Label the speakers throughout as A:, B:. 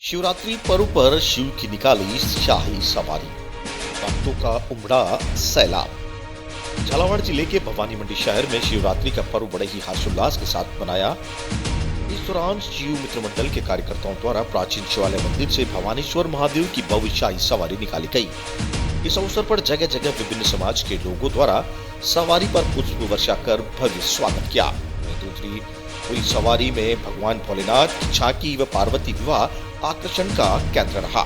A: शिवरात्रि पर्व पर शिव की निकाली शाही सवारी, भक्तों का उमड़ा सैलाब। झालावाड़ जिले के भवानी मंडी शहर में शिवरात्रि का पर्व बड़े ही हर्षोल्लास के साथ मनाया। इस दौरान शिव मित्र मंडल के कार्यकर्ताओं द्वारा प्राचीन शिवालय मंदिर से भवानीश्वर महादेव की भव्य शाही सवारी निकाली गई। इस अवसर पर जगह जगह विभिन्न समाज के लोगों द्वारा सवारी पर पुष्प वर्षा कर भव्य स्वागत किया। दूसरी हुई सवारी में भगवान भोलेनाथ की झांकी व पार्वती विवाह आकर्षण का केंद्र रहा।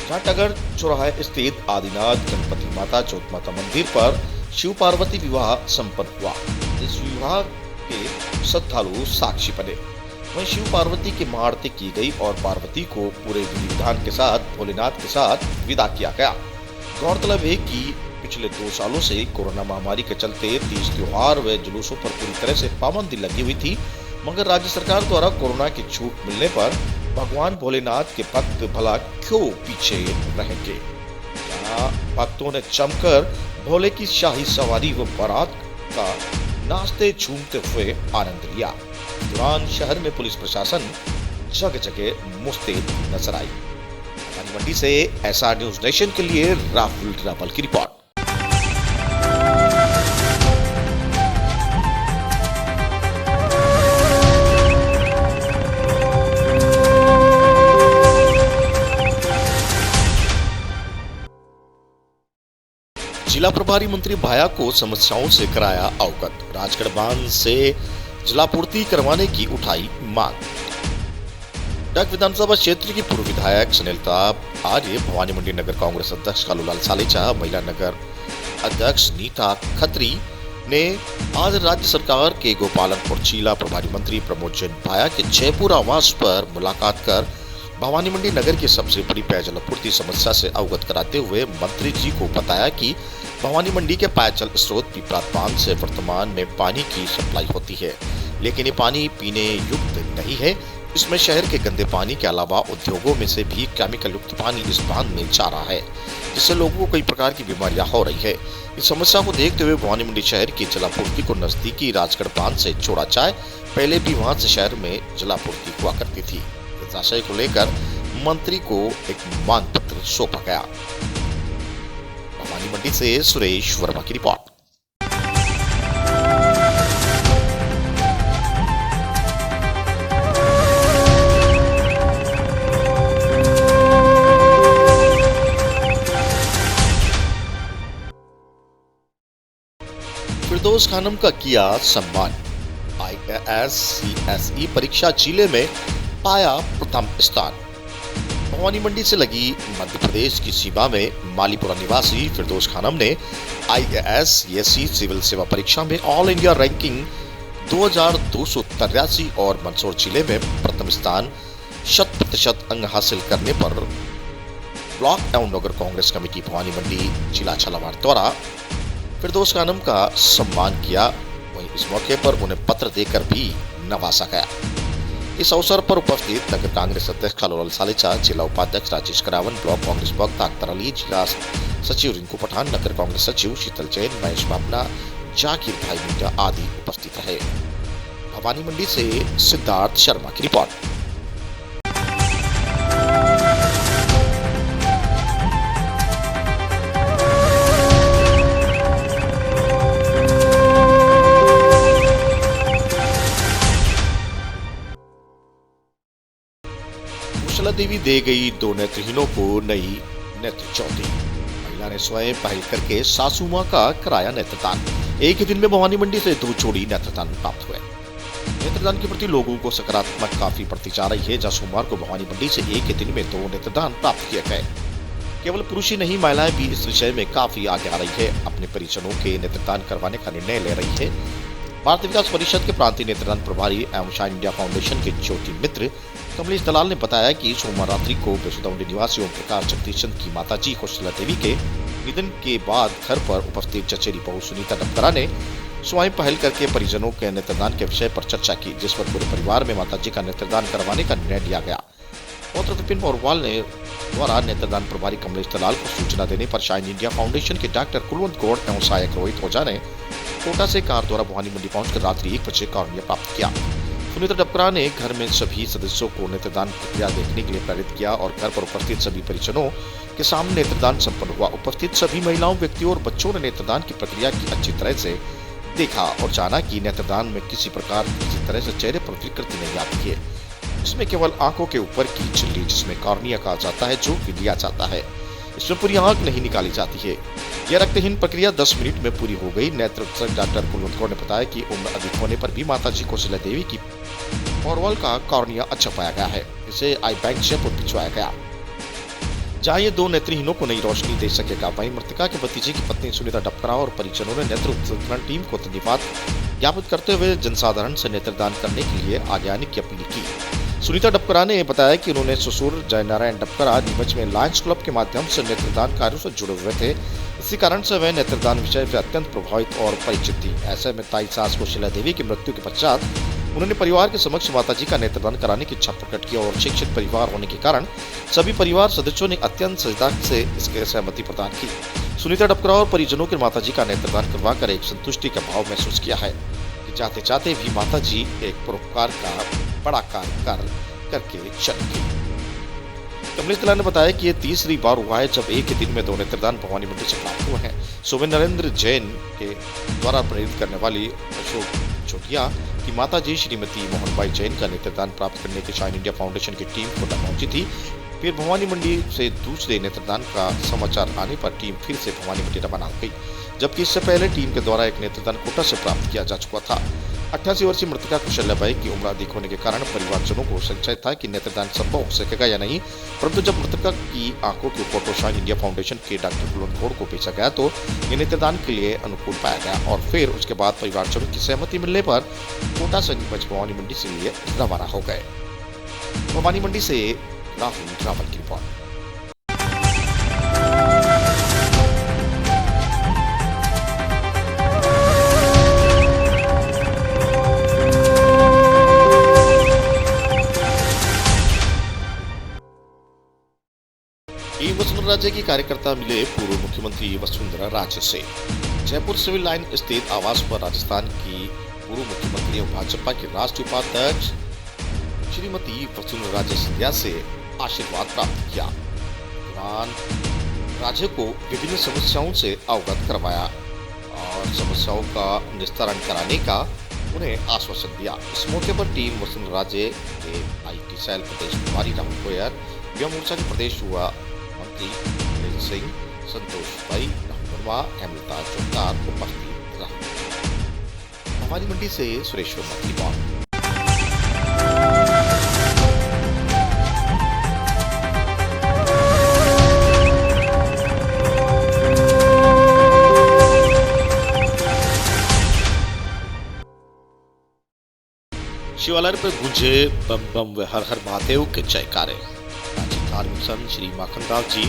A: जहां टगर चौराहे स्थित आदिनाथ गणपति माता चौथ माता मंदिर पर शिव पार्वती विवाह संपन्न हुआ। इस विवाह के श्रद्धालु साक्षी बने। वहीं शिव पार्वती की महाआरती की गई और पार्वती को पूरे विधि विधान के साथ भोलेनाथ के साथ विदा किया गया। गौरतलब है कि पिछले 2 सालों से कोरोना महामारी के चलते तीज त्योहार व जुलूसों पर पूरी तरह से पाबंदी लगी हुई थी, मगर राज्य सरकार द्वारा कोरोना की छूट मिलने पर भगवान भोलेनाथ के भक्त भला क्यों पीछे रहेंगे। भक्तों ने जमकर भोले की शाही सवारी व बारात का नाचते झूमते हुए आनंद लिया। दौरान शहर में पुलिस प्रशासन जगह जगह मुस्तैद नजर आई। मंडी से एसआर न्यूज नेशन के लिए राहुल रावल की रिपोर्ट। जिला प्रभारी मंत्री भाया को समस्याओं से कराया अवगत। राजगढ़ बांध से जलापूर्ति करवाने की उठाई मांग। डग विधानसभा क्षेत्र की पूर्व विधायक सुनीलता आर्य, भवानी मंडी नगर कांग्रेस अध्यक्ष कालूलाल सालेचा, महिला नगर अध्यक्ष नीता खत्री ने आज राज्य सरकार के गोपालनपुर जिला प्रभारी मंत्री प्रमोद जैन भाया के जयपुर आवास पर मुलाकात कर भवानी मंडी नगर की सबसे बड़ी पेयजल आपूर्ति समस्या से अवगत कराते हुए मंत्री जी को बताया कि भवानी मंडी के पेयजल स्रोत पीपरात बांध से वर्तमान में पानी की सप्लाई होती है, लेकिन ये पानी पीने युक्त नहीं है। इसमें शहर के गंदे पानी के अलावा उद्योगों में से भी केमिकल युक्त पानी इस बांध में जा रहा है, जिससे लोगों को कई प्रकार की बीमारियां हो रही है। इस समस्या को देखते हुए भवानी मंडी शहर की जलापूर्ति को नजदीकी राजगढ़ बांध से जोड़ा जाए। पहले भी वहां से शहर में जलापूर्ति हुआ करती थी। इस आशय को लेकर मंत्री को एक मांग पत्र सौंपा गया। भवानी मंडी से सुरेश वर्मा की रिपोर्ट। फिरदौस खानम का किया सम्मान। IAS CSE परीक्षा जिले में पाया प्रथम स्थान। भवानी मंडी से लगी मध्य प्रदेश की सीमा में मालीपुरा निवासी फिरदौस खानम ने IAS CSE सिविल सेवा परीक्षा में ऑल इंडिया रैंकिंग 2283 और मंदसौर जिले में प्रथम स्थान 100% अंक हासिल करने पर ब्लॉक एवं नगर कांग्रेस कमेटी भवानी मंडी जिला झालावाड़ द्वारा फिरदौस खानम का सम्मान किया। वहीं इस मौके पर उन्हें पत्र देकर भी नवाजा गया। इस अवसर पर उपस्थित नगर कांग्रेस अध्यक्ष कालूलाल सालेचा, जिला उपाध्यक्ष राजेश करावन, ब्लॉक कांग्रेस वक्ता अख्तर अली, जिला सचिव रिंकू पठान, नगर कांग्रेस सचिव शीतल जैन, महेश बाबना, जाकिर भाई मीडिया आदि उपस्थित रहे। भवानी मंडी से सिद्धार्थ शर्मा की रिपोर्ट। कुशला देवी दे गई 2 नेत्रहीनों को नई नेत्र ज्योति। महिला ने स्वयं पहल करके सासू मां का कराया नेत्रदान। एक ही दिन में भवानी मंडी से 2 जोड़ी नेत्रदान प्राप्त हुए। नेत्रदान के प्रति लोगों को सकारात्मक काफी बढ़ती जा रही है। जहां सोमवार को भवानी मंडी से एक ही दिन में 2 नेत्रदान प्राप्त किए गए। केवल पुरुष ही नहीं, महिलाएं भी इस विषय में काफी आगे आ रही है। अपने परिजनों के नेत्रदान करवाने का निर्णय ले रही है। भारतीय विकास परिषद के प्रांतीय नेत्रदान प्रभारी एवं शाइन इंडिया फाउंडेशन के ज्योति मित्र कमलेश दलाल ने बताया कि सोमवार रात्रि को बेसुदा निवासी ओम प्रकाश जगदीशचंद की माताजी कुशला देवी के निधन के बाद घर पर उपस्थित चचेरी बहू सुनीता डबकरा ने स्वयं पहल करके परिजनों के नेत्रदान के विषय पर चर्चा की, जिस पर पूरे परिवार में माताजी का नेत्रदान करवाने का निर्णय लिया गया। पौत्र विपिन पौरवाल ने द्वारा नेत्रदान प्रभारी कमलेश दलाल को सूचना देने पर शाइन इंडिया फाउंडेशन के डॉक्टर कुलवंत गौड़ एवं सहायक रोहित ओझा ने कोटा से कार द्वारा भवानी मंडी पहुंचकर रात्रि 1 बजे कार्य प्राप्त किया। सुनीता डबकरा ने घर में सभी सदस्यों को नेत्रदान प्रक्रिया देखने के लिए प्रेरित किया और घर पर उपस्थित सभी परिजनों के सामने नेत्रदान संपन्न हुआ। उपस्थित सभी महिलाओं, व्यक्तियों और बच्चों ने नेत्रदान की प्रक्रिया की अच्छी तरह से देखा और जाना कि नेत्रदान में किसी प्रकार किसी तरह से चेहरे पर विकृति नहीं आती है। इसमें केवल आंखों के ऊपर की झिल्ली, जिसमें कॉर्निया कहा जाता है, जो कि लिया जाता है। इसमें पूरी आंख नहीं निकाली जाती है। यह रक्तहीन प्रक्रिया 10 मिनट में पूरी हो गई। नेत्र चिकित्सक डॉक्टर कुलवंत कौर ने बताया कि उम्र अधिक होने पर भी माताजी कौशल्या देवी की ओवरऑल का कॉर्निया अच्छा पाया गया है। इसे आई बैंक जयपुर भिजवाया गया, जहाँ ये 2 नेत्रहीनों को नई रोशनी दे सकेगा। वहीं मृतका के भतीजे की पत्नी सुनीता डबकरा और परिजनों ने नेत्र उपचार टीम को धन्यवाद ज्ञापित करते हुए जनसाधारण से नेत्रदान करने के लिए आगे आने की अपील की। सुनीता डबकरा ने बताया कि उन्होंने ससुर जयनारायण डबकरा नीमच में लायंस क्लब के माध्यम से नेत्रदान कार्यों से जुड़े हुए थे। इसी कारण से वह नेत्रदान विषय से अत्यंत प्रभावित और परिचित थी। ऐसे में ताई सास कौशल्या देवी की मृत्यु के पश्चात उन्होंने परिवार के समक्ष माताजी का नेत्रदान कराने की इच्छा प्रकट की और शिक्षित परिवार होने के कारण सभी परिवार सदस्यों ने अत्यंत सजगता से इसके सहमति प्रदान की। सुनीता डबकरा और परिजनों के माताजी का नेत्रदान करवाकर एक संतुष्टि का भाव महसूस किया है कि चाहते चाहते भी माताजी एक परोपकार का बड़ा कार्य करके चली गई। कमलेश दलाल ने बताया कि ये तीसरी बार हुआ है जब एक ही दिन में 2 नेत्रदान भवानी मंडी से प्राप्त हुए हैं। सुबह नरेंद्र जैन के द्वारा प्रेरित करने वाली अशोक चोटिया की माताजी श्रीमती मोहनबाई जैन का नेत्रदान प्राप्त करने के शाइन इंडिया फाउंडेशन की टीम कोटा पहुंची थी। फिर भवानी मंडी से दूसरे नेत्रदान का समाचार आने पर टीम फिर से भवानी मंडी रवाना हो गई, जबकि इससे पहले टीम के द्वारा एक नेत्रदान कोटा से प्राप्त किया जा चुका था। 88 वर्षीय मृतका कौशल्याबाई की उम्र अधिक होने के कारण परिवारजनों को संशय था कि नेत्रदान संभव हो सकेगा या नहीं, परंतु जब मृतका की आंखों की फोटो शाइन इंडिया फाउंडेशन के डॉक्टर कुलवंत कौर को भेजा गया तो ये नेत्रदान के लिए अनुकूल पाया गया और फिर उसके बाद परिवारजनों की सहमति मिलने पर कोटा से नीमच भवानी मंडी से लिए रवाना हो गए। भवानी मंडी से राहुल रावल की रिपोर्ट। वसुंधरा राजे की कार्यकर्ता मिले पूर्व मुख्यमंत्री वसुंधरा राजे से। जयपुर सिविल लाइन स्थित आवास पर राजस्थान की पूर्व मुख्यमंत्री और भाजपा के राष्ट्रीय उपाध्यक्ष श्रीमती वसुंधरा राजे सिंधिया से आशीर्वाद प्राप्त किया। राजे को विभिन्न समस्याओं से अवगत करवाया और समस्याओं का निस्तारण कराने का उन्हें आश्वासन दिया। इस मौके पर टीम वसुंधरा राजे के IT सेल प्रदेश प्रभारी राहुल गोयर, युवा मोर्चा के प्रदेश हुआ मंत्री नील सिंह, संतोष भाई, राहुल वर्मा, अमृता चौटार उपस्थित रहे। भवानी मंडी से सुरेश वर्मा की बात। शिवालय पर गूंजे बम बम व हर हर महादेव के जयकारे। धार्मिक संत श्री माखनदास जी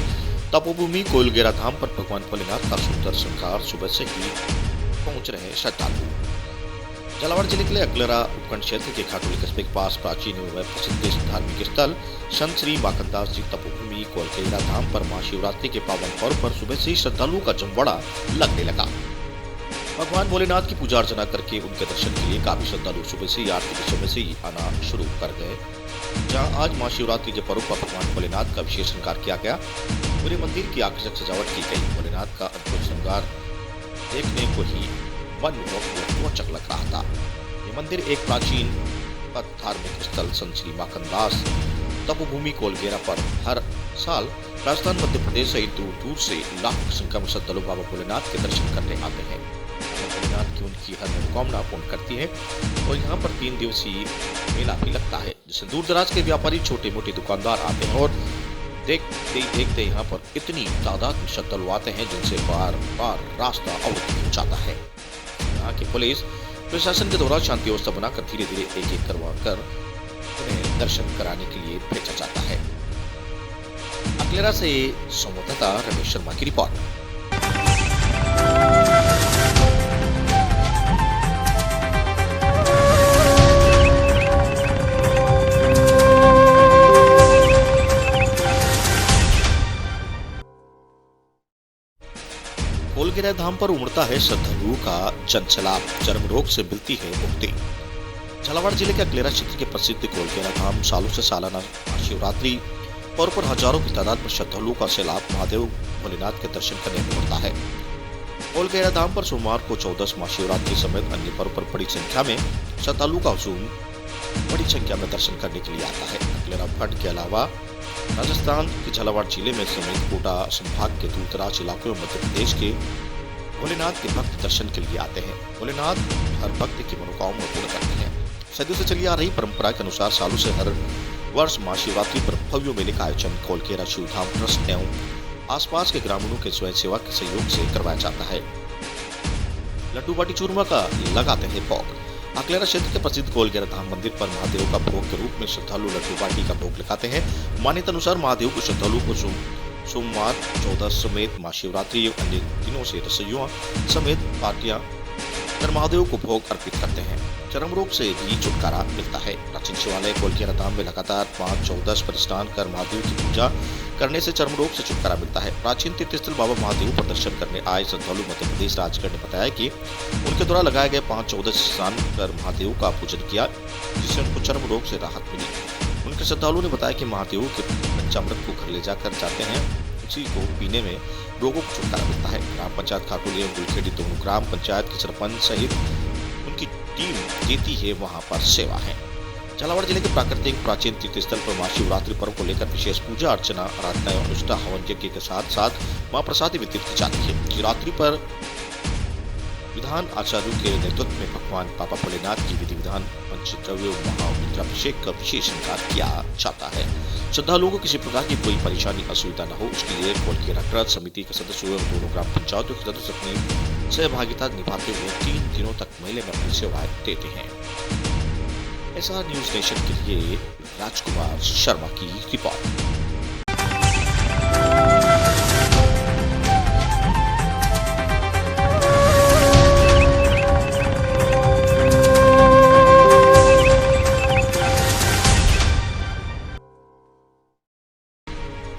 A: तपोभूमि कोइलगेरा धाम पर भगवान भोलेनाथ का सुंदर श्रृंगार सुबह से ही पहुंच रहे श्रद्धालु। झालावाड़ जिले के अगलरा उपखंड क्षेत्र के खाटोली कस्बे के पास प्राचीन एवं प्रसिद्ध धार्मिक स्थल संत श्री माखनदास जी तपोभूमि कोइलगेरा धाम पर महाशिवरात्रि के पावन पर्व पर सुबह से ही श्रद्धालुओं का जमवाड़ा लगने लगा। भगवान भोलेनाथ की पूजा अर्चना करके उनके दर्शन के लिए काफी श्रद्धालु सुबह से ही आरती के समय से ही आना शुरू कर गए। जहां आज महाशिवरात्रि के पर्व पर भगवान भोलेनाथ का विशेष श्रृंगार किया गया। पूरे मंदिर की आकर्षक सजावट की गई। भोलेनाथ का अद्भुत श्रृंगार देखने को ही मनमोहक रोचक लग रहा था। ये मंदिर एक प्राचीन धार्मिक स्थल संत श्री माखनदास तपोभूमि कोइलगेरा पर हर साल राजस्थान, मध्य प्रदेश सहित दूर दूर से लाखों की संख्या में श्रद्धालु बाबा भोलेनाथ के दर्शन करने आते हैं। भोलेनाथ की उनकी हर मनोकामना पूर्ण करती है और यहाँ पर 3 दिवसीय मेला भी लगता है, जिससे दूर दराज के व्यापारी, छोटे मोटे दुकानदार आते हैं और देखते यहाँ पर इतनी तादाद में श्रद्धालु आते हैं जिनसे बार बार रास्ता अवरुद्ध हो जाता है। यहाँ की पुलिस प्रशासन के द्वारा शांति व्यवस्था बनाकर धीरे धीरे एक एक करवा कर उन्हें दर्शन कराने के लिए भेजा जाता है। अकलेरा से संवाददाता रमेश शर्मा की रिपोर्ट। कोइलगेरा धाम पर उमड़ता है श्रद्धालुओं का जनसैलाब। चर्म रोग से मिलती है मुक्ति। झालावाड़ जिले के अकलेरा क्षेत्र के प्रसिद्ध कोलकेरा धाम सालों से सालाना महाशिवरात्रि पर्व पर हजारों की तादाद में श्रद्धालुओं का सैलाब महादेव भोलेनाथ के दर्शन करने में पड़ता है। कोलकेरा धाम पर सोमवार को 14 महाशिवरात्रि समेत अन्य पर्व पर बड़ी संख्या में श्रद्धालुओं का हुजूम बड़ी संख्या में दर्शन करने के लिए आता है। अकलेरा खंड के अलावा राजस्थान के झालावाड़ जिले में समेत कोटा संभाग के दूर दराज इलाकों में मध्य प्रदेश के भोलेनाथ के भक्त दर्शन के लिए आते हैं। भोलेनाथ हर भक्त की मनोकामना पूर्ण करते हैं। सदियों से चली आ रही परंपरा के अनुसार सालों से हर वर्ष महाशिवरात्रि पर भव्य मेले का आयोजन कोलकेरा शिवधाम ट्रस्ट एवं आसपास के ग्रामीणों के स्वयं सेवा के सहयोग से करवाया जाता है। लड्डू बाटी चूरमा का लगाते हैं भोग। अकलेरा क्षेत्र के प्रसिद्ध कोलकेरा धाम मंदिर पर महादेव का भोग के रूप में श्रद्धालु लड्डू बाटी का भोग लगाते हैं। मान्यता अनुसार महादेव को श्रद्धालुओं को सोमवार 14 समेत महाशिवरात्रि अन्य दिनों से रसोइयों समेत पार्टियां कर महादेव को भोग अर्पित करते हैं। चर्म रोग से भी छुटकारा मिलता है। प्राचीन शिवालय कोलकेरा धाम में लगातार 5-14 पर स्नान कर महादेव की पूजा करने से चर्म रोग से छुटकारा मिलता है। प्राचीन तीर्थस्थल बाबा महादेव पर दर्शन करने आए श्रद्धालु मध्य प्रदेश राजगढ़ ने बताया कि उनके द्वारा लगाए गए 5-14 स्नान कर महादेव का पूजन किया, जिससे उनको चर्म रोग से राहत मिली। उनके श्रद्धालुओं ने बताया कि महादेव के पंचामृत को घर ले जाकर जाते हैं, उसी को पीने में रोगों को छुटकारा मिलता है। ग्राम पंचायत खाटोली एवं गुलखेड़ी दोनों ग्राम पंचायत के सरपंच सहित उनकी टीम देती है वहां पर सेवा है। झालावाड़ जिले के प्राकृतिक प्राचीन तीर्थस्थल पर महाशिवरात्रि पर्व को लेकर विशेष पूजा अर्चना आराधना एवं अनुष्ठा हवन यज्ञ के साथ साथ महाप्रसाद वितरित की जाती है। शिवरात्रि पर विधान आचार्यों के नेतृत्व में भगवान बाबा भोलेनाथ की विधि विधान पंचद्रव्य महारुद्राभिषेक का विशेष श्रृंगार किया जाता है। श्रद्धालुओं को किसी प्रकार की कोई परेशानी असुविधा न हो, उसके लिए कोलकेरा ट्रस्ट समिति के सदस्यों एवं दोनों ग्राम पंचायतों के सदस्य अपनी सहभागिता निभाते हुए 3 दिनों तक मेले में अपनी सेवाएं देते हैं। एसआर न्यूज नेशन के लिए राजकुमार शर्मा की रिपोर्ट।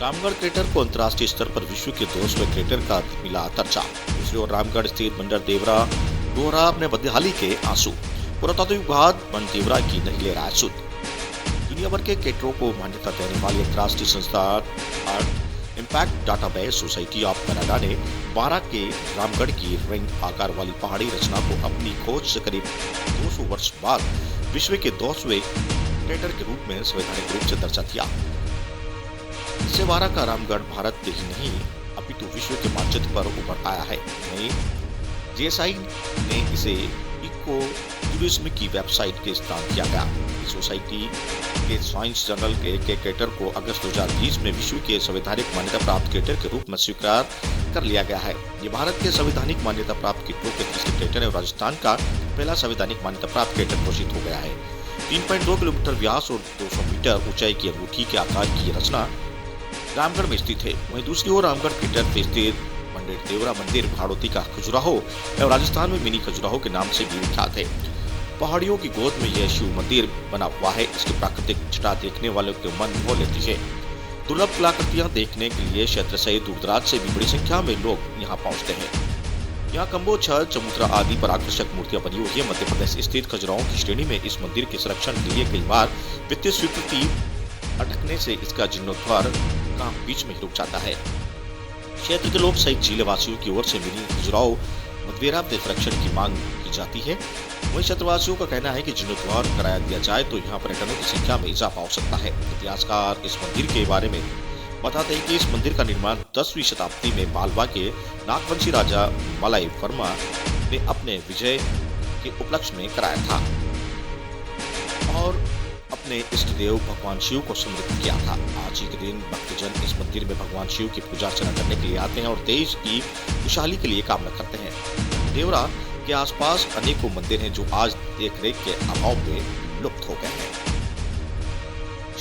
A: रामगढ़ क्रेटर को अंतर्राष्ट्रीय स्तर पर विश्व के 200वें क्रेटर का मिला दर्जा। दूसरी ओर रामगढ़ स्थित बंदर देवरा दोहरा अपने बदहाली के आंसू। पुरातत्व विभाग बन देवरा की नहीं ले रहा है सुध। दुनिया भर के क्रेटरों को मान्यता देने वाली अंतर्राष्ट्रीय संस्था Earth Impact Database Society of Canada ने 12 के रामगढ़ की रिंग आकार वाली पहाड़ी रचना को अपनी खोज से करीब 200 वर्ष बाद विश्व के 200वें क्रेटर के रूप में संवैधानिक रूप से दर्जा दिया। इससे 12 का रामगढ़ भारत के ही नहीं अपितु विश्व के मानचित्र पर उभर आया है। वहीं जीएसआई ने इसे इको टूरिज्म की वेबसाइट के स्थान किया गया। इस सोसाइटी के साइंस जर्नल के क्रेटर को अगस्त 2020 में विश्व के संवैधानिक मान्यता प्राप्त क्रेटर के रूप में स्वीकार कर लिया गया है। ये भारत के संवैधानिक मान्यता प्राप्त क्रेटरों के तीसरे क्रेटर और राजस्थान का पहला संवैधानिक मान्यता प्राप्त क्रेटर घोषित हो गया है। 3.2 किलोमीटर व्यास और 200 मीटर ऊंचाई की अंगूठी के आकार की ये रचना रामगढ़ में स्थित है। वहीं दूसरी ओर रामगढ़ क्रेटर पे स्थित बंदर देवरा मंदिर भाड़ोती का खजुराहो एवं राजस्थान में मिनी खजुराहो के नाम से भी विख्यात है। पहाड़ियों की गोद में यह शिव मंदिर बना हुआ है। इसकी प्राकृतिक छटा देखने वालों के मन मोह लेती है। दुर्लभ कलाकृतियां देखने के लिए क्षेत्र सहित दूर दराज से भी बड़ी संख्या में लोग यहाँ पहुँचते हैं। यहाँ कम्बो, छड़, चबूतरा आदि पर आकर्षक मूर्तियां बनी हुई है। मध्य प्रदेश स्थित खजुराहो की श्रेणी में इस मंदिर के संरक्षण के लिए कई बार वित्तीय स्वीकृति अटकने से इसका जीर्णोद्धार काम बीच में रुक जाता है। क्षेत्र के लोग सहित जिले वासियों की ओर से मिनी खजुराहो मधवेरा के संरक्षण की मांग की जाती है। वहीं क्षेत्रवासियों का कहना है कि जीर्णोद्धार कराया दिया जाए तो यहाँ पर्यटकों की संख्या में इजाफा हो सकता है। इतिहासकार इस मंदिर के बारे में बताते हैं कि इस मंदिर का निर्माण 10वीं शताब्दी में मालवा के नागवंशी राजा मलाई वर्मा ने अपने विजय के उपलक्ष्य में कराया था और अपने इष्ट देव भगवान शिव को समर्पित किया था। आज ही के दिन भक्तजन इस मंदिर में भगवान शिव की पूजा अर्चना करने के लिए आते हैं और देश की खुशहाली के लिए कामना करते हैं। देवरा के आसपास अनेकों मंदिर हैं जो आज देखरेख के अभाव में लुप्त हो गए हैं।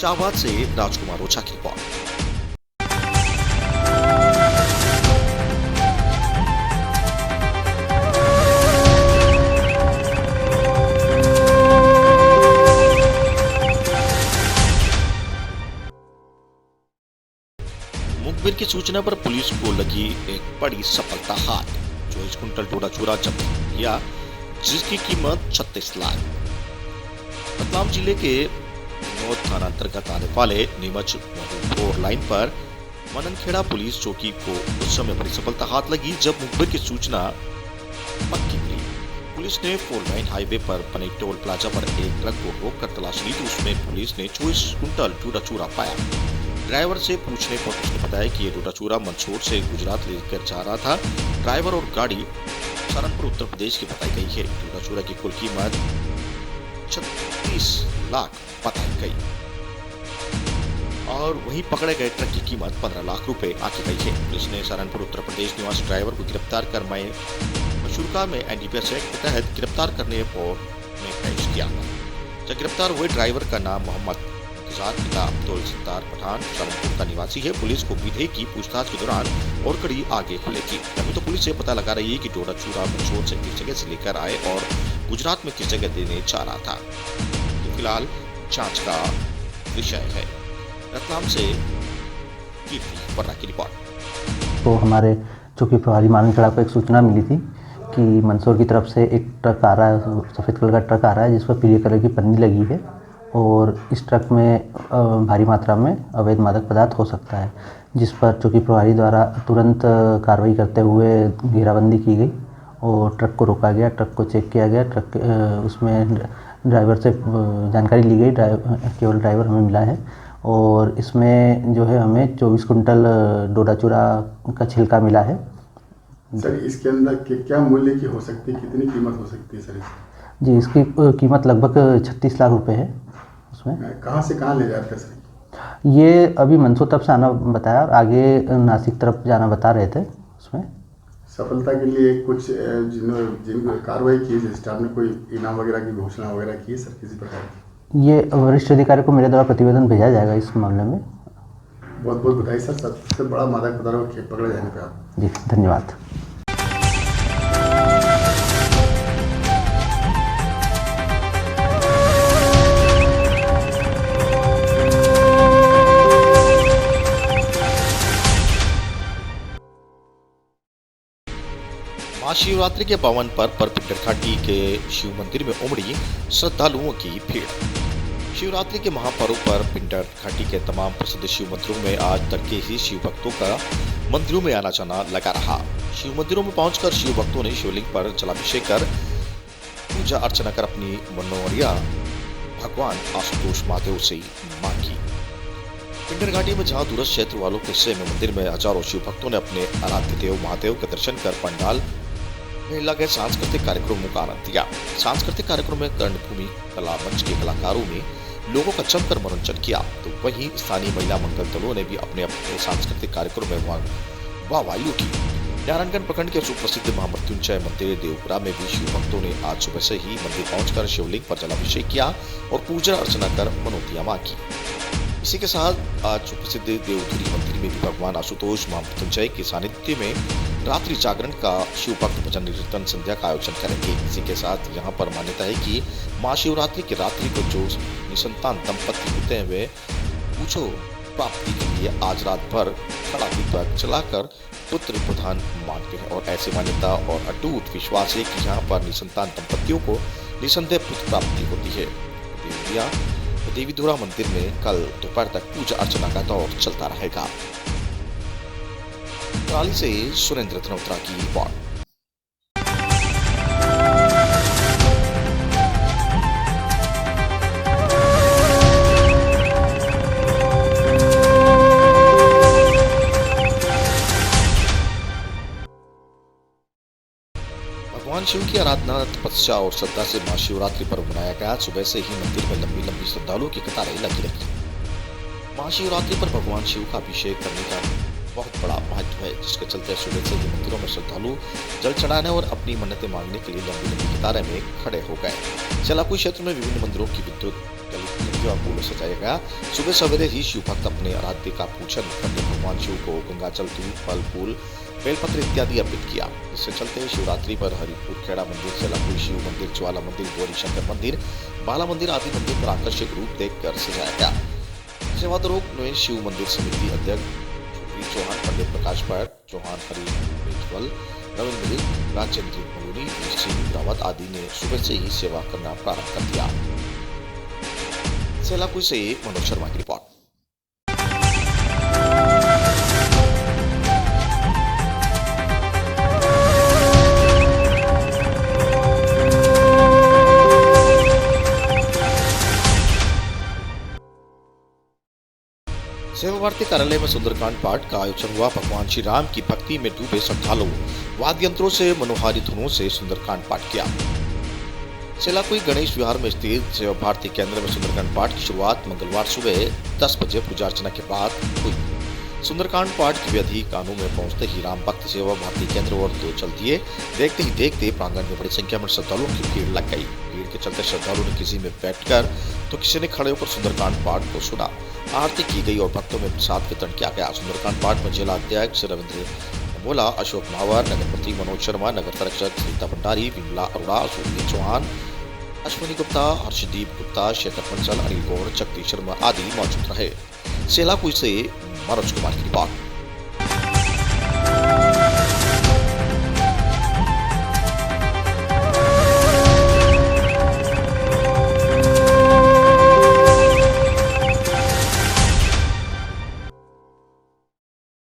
A: शाहबाद से राजकुमार ओझा की रिपोर्ट। मुखबिर की सूचना पर पुलिस को लगी एक बड़ी सफलता हाथ। 24 कुंटल डोडा चूरा जब्त किया, जिसकी कीमत 36 लाख। रतलाम जिले के नौत थाना अंतर्गत आने वाले नीमच फोर लाइन पर मननखेड़ा पुलिस चौकी को उस समय बड़ी सफलता हाथ लगी जब मुखबिर की सूचना पक्की मिली। पुलिस ने फोर लाइन हाईवे पर बने टोल प्लाजा पर एक ट्रक को रोककर तलाशी ली तो उसमें पुलिस ने 24 कुंटल डोडा चूरा पाया। ड्राइवर से पूछने पर उसने बताया कि ये डोडा चूरा मंदसौर से गुजरात लेकर जा रहा था। ड्राइवर और गाड़ी सहारनपुर उत्तर प्रदेश की बताई गई है। डोडा चूरा की कुल कीमत 36 लाख बताई गई और वहीं पकड़े गए ट्रक की कीमत 15 लाख रुपए आकी गई है। पुलिस ने सहारनपुर उत्तर प्रदेश निवासी ड्राइवर को गिरफ्तार कर मशूरका में एनडीपीएस एक्ट के तहत गिरफ्तार करने और में पेश किया। जब गिरफ्तार हुए ड्राइवर का नाम मोहम्मद पिता अब्दुल सत्तार पठान सहारनपुर का निवासी है। पुलिस को विधेयक की पूछताछ के दौरान और कड़ी आगे खुलेगी। अभी तो पुलिस ये पता लगा रही है कि डोडा चूरा मंदसौर से किस जगह से लेकर आए और गुजरात में किस जगह देने जा रहा था। तो फिलहाल जांच का विषय है। रतलाम से कीर्ति वर्मा की रिपोर्ट।
B: तो हमारे चौकी प्रभारी मननखेड़ा को एक सूचना मिली थी कि मंदसौर की तरफ से एक ट्रक आ रहा है, सफ़ेद कलर का ट्रक आ रहा है जिस पर पीले कलर की पन्नी लगी है और इस ट्रक में भारी मात्रा में अवैध मादक पदार्थ हो सकता है, जिस पर चौकी प्रभारी द्वारा तुरंत कार्रवाई करते हुए घेराबंदी की गई और ट्रक को रोका गया। ट्रक को चेक किया गया। ट्रक उसमें ड्राइवर से जानकारी ली गई। केवल ड्राइवर हमें मिला है और इसमें जो है हमें 24 कुंटल डोडा चूरा का छिलका मिला है।
C: सर इसके अंदर क्या मूल्य की हो सकती है, कितनी कीमत हो सकती है सर?
B: जी, इसकी कीमत लगभग 36 लाख रुपए है। उसमें
C: कहाँ से कहाँ ले जाते हैं सर?
B: ये अभी मंदसौर तरफ से आना बताया और आगे नासिक तरफ जाना बता रहे थे। उसमें
C: सफलता के लिए कुछ जिन कार्रवाई की है, स्टाफ ने कोई इनाम वगैरह की घोषणा वगैरह की है सर किसी प्रकार की?
B: ये वरिष्ठ अधिकारी को मेरे द्वारा प्रतिवेदन भेजा जाएगा इस मामले में।
C: बहुत बहुत बधाई सर, सबसे बड़ा मादक पदार्थ पकड़े जाने पर आप।
B: जी धन्यवाद।
A: महाशिवरात्रि के पावन पर्व पर पिंडर घाटी के शिव मंदिर में उमड़ी श्रद्धालुओं की भीड़। शिवरात्रि के महापर्व पर पिंडर घाटी के तमाम प्रसिद्ध शिव मंदिरों में आज तड़के ही शिव भक्तों का मंदिरों में आना जाना लगा रहा। शिव मंदिरों में पहुंचकर शिव भक्तों ने शिवलिंग पर जलाभिषेक कर पूजा अर्चना कर अपनी मनोरिया भगवान आशुतोष महादेव से मांगी। पिंडर घाटी में जहां दूरस्थ क्षेत्र वालों के हिस्से में मंदिर में हजारों शिव भक्तों ने अपने आराध्य देव महादेव के दर्शन कर पंडाल में लगे सांस्कृतिक कार्यक्रमों का आनंद लिया। सांस्कृतिक कार्यक्रम में कर्णभूमि कला मंच के कलाकारों ने लोगों का जमकर मनोरंजन किया, तो वहीं स्थानीय महिला मंगल दलों ने भी अपने अपने सांस्कृतिक कार्यक्रम में वाहवाही लूटी। नारायणगंज प्रखंड के सुप्रसिद्ध महामृत्युंजय मंदिर देवपुरा में भी शिव भक्तों ने आज सुबह से ही मंदिर पहुंचकर शिवलिंग पर जलाभिषेक किया और पूजा अर्चना कर मनोतियां मांगी। इसी के साथ आज सुप्रसिद्ध देवधुरी मंदिर में भी भगवान आशुतोष महामृत्युंजय के सानिध्य में रात्रि जागरण का शिव भक्त भजन कीर्तन संध्या का आयोजन करेंगे। इसी के साथ यहाँ पर मान्यता है कि महाशिवरात्रि की रात्रि को जो निसंतान दंपति होते हैं वे पूछो प्राप्ति के लिए आज रात भर खड़ा दीपक जलाकर पुत्र प्रधान मानते हैं और ऐसी मान्यता और अटूट विश्वास है कि यहाँ पर निसंतान दंपतियों को निसंदेह पुत्र प्राप्ति होती है। देवीधुरा मंदिर में कल दोपहर तक पूजा अर्चना का दौर चलता रहेगा। कराली से सुरेंद्र धनोत्रा की रिपोर्ट। भगवान शिव की आराधना तपस्या और श्रद्धा से महाशिवरात्रि पर्व मनाया गया। सुबह से ही मंदिर में लंबी लंबी श्रद्धालुओं की कतारें लगी रही। महाशिवरात्रि पर भगवान शिव का अभिषेक करने का बहुत बड़ा महत्व है, जिसके चलते सुबह से ही मंदिरों में श्रद्धालु जल चढ़ाने और अपनी मन्नतें मांगने के लिए लंबी लंबी कतारें में खड़े हो गए। सेलापुर क्षेत्र में विभिन्न मंदिरों की विद्युत और फूलों सजाया गया। सुबह सवेरे ही शिव भक्त अपने आराध्य का पूजन करने भगवान शिव को गंगा जल, दूध, फल फूल, बेलपत्र इत्यादि अर्पित किया। इससे चलते शिवरात्रि पर हरिपुर खेड़ा मंदिर, सेलापुर शिव मंदिर, ज्वाला मंदिर, गौरी शंकर मंदिर, बाला मंदिर आदि मंदिर पर आकर्षक रूप देखकर सजाया गया। सेवादरोग में शिव मंदिर समिति अध्यक्ष चौहान, पंडित प्रकाश भट्ट चौहान, हरि मेघवल, रविंद्र, राजेंद्र मलूनी, सिंह रावत आदि ने सुबह से ही सेवा करना प्रारंभ कर दिया। सेलाकुई से मनोज शर्मा की रिपोर्ट। सेवा भारती कार्यालय में सुंदरकांड पाठ का आयोजन हुआ। भगवान श्री राम की भक्ति में डूबे श्रद्धालुओं वाद्य यंत्रों से मनोहारी धुनों से सुंदरकांड पाठ किया। सेलाकुई गणेश विहार में स्थित सेवा भारती केंद्र में सुंदरकांड पाठ की शुरुआत मंगलवार सुबह 10 बजे पूजा अर्चना के बाद हुई। सुंदरकांड पाठ की विधि कानून में पहुंचते ही राम भक्त सेवा भारती केंद्र और दो चल दिए। देखते ही देखते प्रांगण में बड़ी संख्या में श्रद्धालुओं की भीड़ लग गई। भीड़ के चलते श्रद्धालुओं ने किसी में बैठकर तो किसी ने खड़े होकर सुंदरकांड पाठ को सुना। आरती की गई और भक्तों में प्रसाद वितरण किया गया। सुंदरकांड पाठ में जिला अध्यक्ष रविंद्र मोला, अशोक मावर, नगर मंत्री मनोज शर्मा, नगर संरक्षक सरिता भंडारी, विमला अरोड़ा, अशोक चौहान, अश्विनी गुप्ता, हर्षदीप गुप्ता, शेखर पंसल, अनिल गौड़, जगदीश शर्मा आदि मौजूद रहे। सेलाकुई से मनोज कुमार की रिपोर्ट।